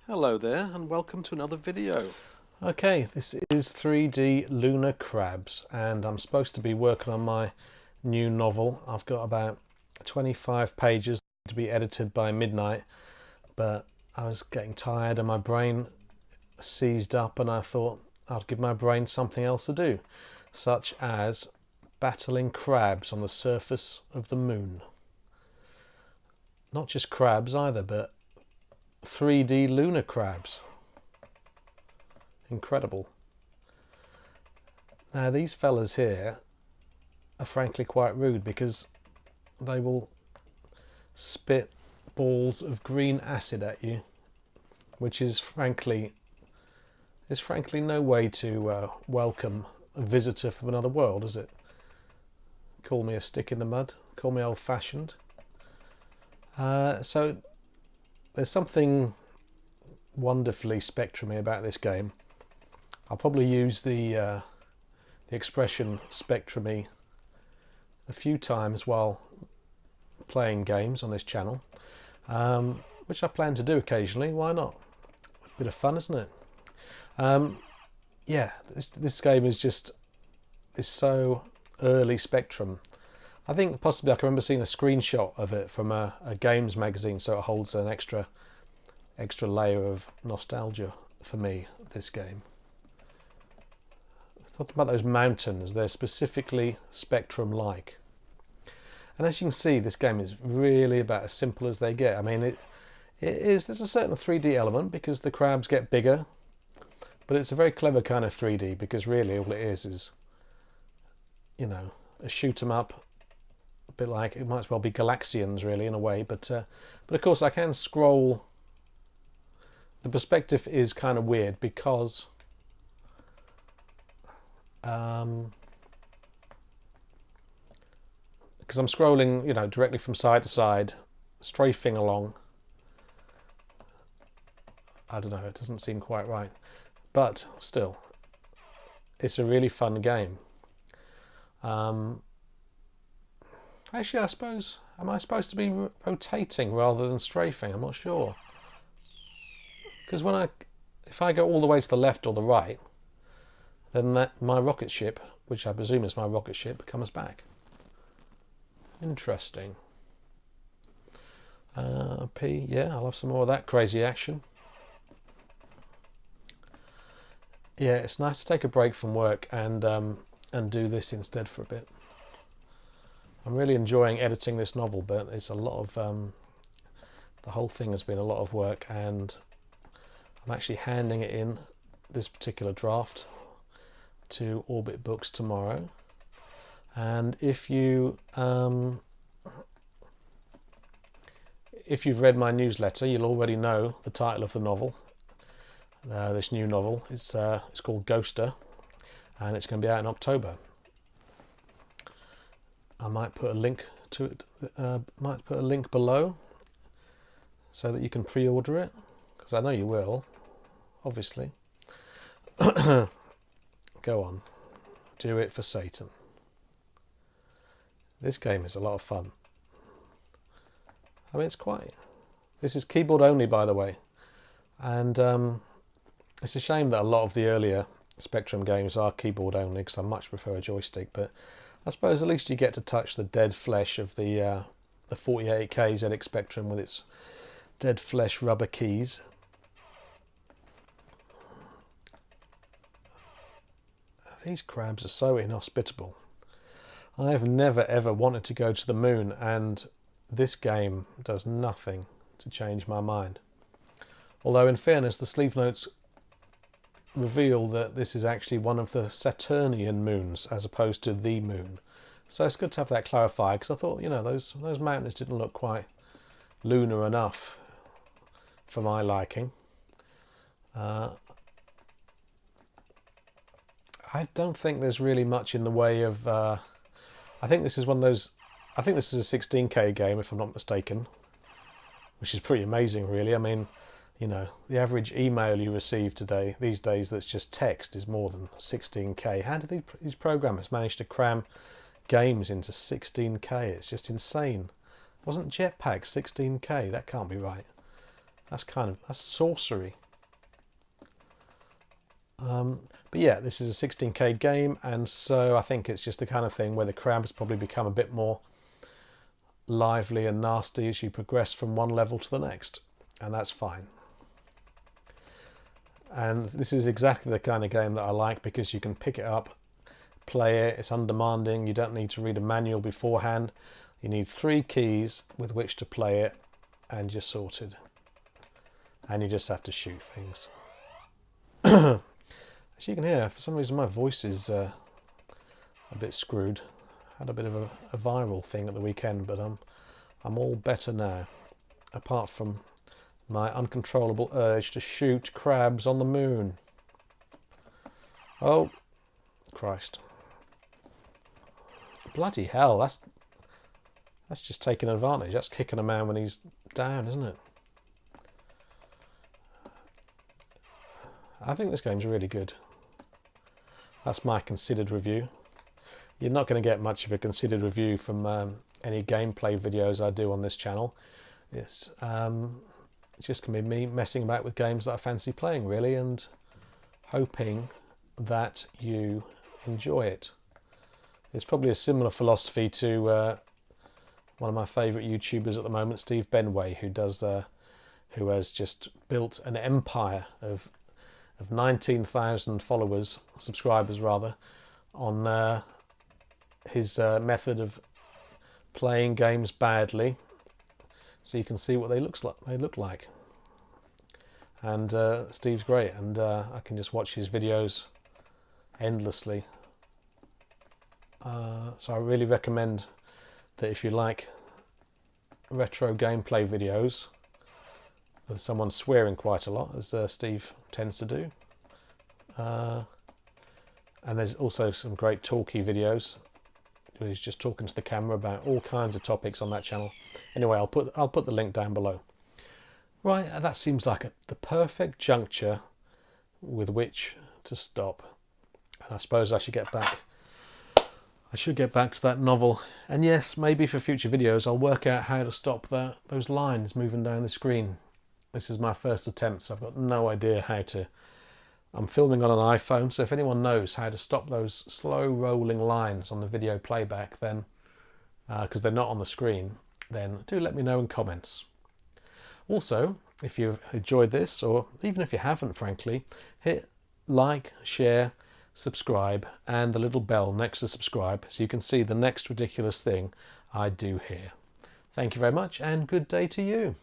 Hello there and welcome to another video. Okay, this is 3D lunar crabs and I'm supposed to be working on my new novel. I've got about 25 pages to be edited by midnight, but I was getting tired and my brain seized up and I thought I'd give my brain something else to do, such as battling crabs on the surface of the moon. Not just crabs either, but 3D lunar crabs. Incredible. Now these fellas here are frankly quite rude because they will spit balls of green acid at you, which is frankly no way to welcome a visitor from another world, is it? Call me a stick in the mud, call me old-fashioned. So there's something wonderfully spectrumy about this game. I'll probably use the expression spectrumy a few times while playing games on this channel, which I plan to do occasionally. Why not? A bit of fun, isn't it? Yeah, this game is so early spectrum. I think possibly I can remember seeing a screenshot of it from a games magazine, so it holds an extra layer of nostalgia for me, this game. Talking about those mountains, they're specifically spectrum-like. And as you can see, this game is really about as simple as they get. I mean, there's a certain 3D element because the crabs get bigger, but it's a very clever kind of 3D because really all it is, you know, a shoot 'em up. A bit like, it might as well be Galaxians really in a way, but of course I can scroll. The perspective is kind of weird because I'm scrolling, you know, directly from side to side, strafing along. I don't know, it doesn't seem quite right, but still, it's a really fun game. Actually, I suppose, am I supposed to be rotating rather than strafing? I'm not sure. Because if I go all the way to the left or the right, then my rocket ship, which I presume is my rocket ship, comes back. Interesting. P, yeah, I'll have some more of that crazy action. Yeah, it's nice to take a break from work and do this instead for a bit. I'm really enjoying editing this novel, but it's a lot of the whole thing has been a lot of work, and I'm actually handing it in, this particular draft, to Orbit Books tomorrow. And if you've read my newsletter, you'll already know the title of the novel. This new novel it's called Ghoster, and it's going to be out in October. I might put a link to it. Might put a link below so that you can pre-order it, because I know you will, obviously. Go on, do it for Satan. This game is a lot of fun. I mean, this is keyboard only, by the way, and it's a shame that a lot of the earlier Spectrum games are keyboard only, because I much prefer a joystick, but I suppose at least you get to touch the dead flesh of the 48K ZX Spectrum with its dead flesh rubber keys. These crabs are so inhospitable. I have never ever wanted to go to the moon, and this game does nothing to change my mind. Although in fairness, the sleeve notes reveal that this is actually one of the Saturnian moons as opposed to the moon. So it's good to have that clarified, because I thought, you know, those mountains didn't look quite lunar enough for my liking. I don't think there's really much in the way of I think this is one of those, I think this is a 16K game if I'm not mistaken, which is pretty amazing really. I mean, you know, the average email you receive these days that's just text is more than 16K. How do these programmers manage to cram games into 16K? It's just insane. Wasn't Jetpack 16K? That can't be right. That's sorcery. But yeah, this is a 16k game, and so I think it's just the kind of thing where the crabs probably become a bit more lively and nasty as you progress from one level to the next, and that's fine. And this is exactly the kind of game that I like, because you can pick it up, play it, it's undemanding, you don't need to read a manual beforehand. You need 3 keys with which to play it, and you're sorted. And you just have to shoot things. As you can hear, for some reason my voice is a bit screwed. Had a bit of a viral thing at the weekend, but I'm all better now, apart from my uncontrollable urge to shoot crabs on the moon. Oh, Christ. Bloody hell, that's just taking advantage. That's kicking a man when he's down, isn't it? I think this game's really good. That's my considered review. You're not going to get much of a considered review from any gameplay videos I do on this channel. It's just going to be me messing about with games that I fancy playing, really, and hoping that you enjoy it. It's probably a similar philosophy to one of my favourite YouTubers at the moment, Steve Benway, who has just built an empire of 19,000 subscribers rather, on his method of playing games badly, so you can see what they look like. And Steve's great, and I can just watch his videos endlessly. So I really recommend that if you like retro gameplay videos with someone swearing quite a lot, as Steve tends to do, and there's also some great talky videos where he's just talking to the camera about all kinds of topics on that channel. Anyway, I'll put the link down below. Right, that seems like the perfect juncture with which to stop, and I suppose I should get back to that novel. And yes, maybe for future videos I'll work out how to stop those lines moving down the screen. This is my first attempt, so I've got no idea how to. I'm filming on an iPhone, so if anyone knows how to stop those slow rolling lines on the video playback, then because they're not on the screen, then do let me know in comments. Also, if you've enjoyed this, or even if you haven't, frankly, hit like, share, subscribe, and the little bell next to subscribe so you can see the next ridiculous thing I do here. Thank you very much, and good day to you.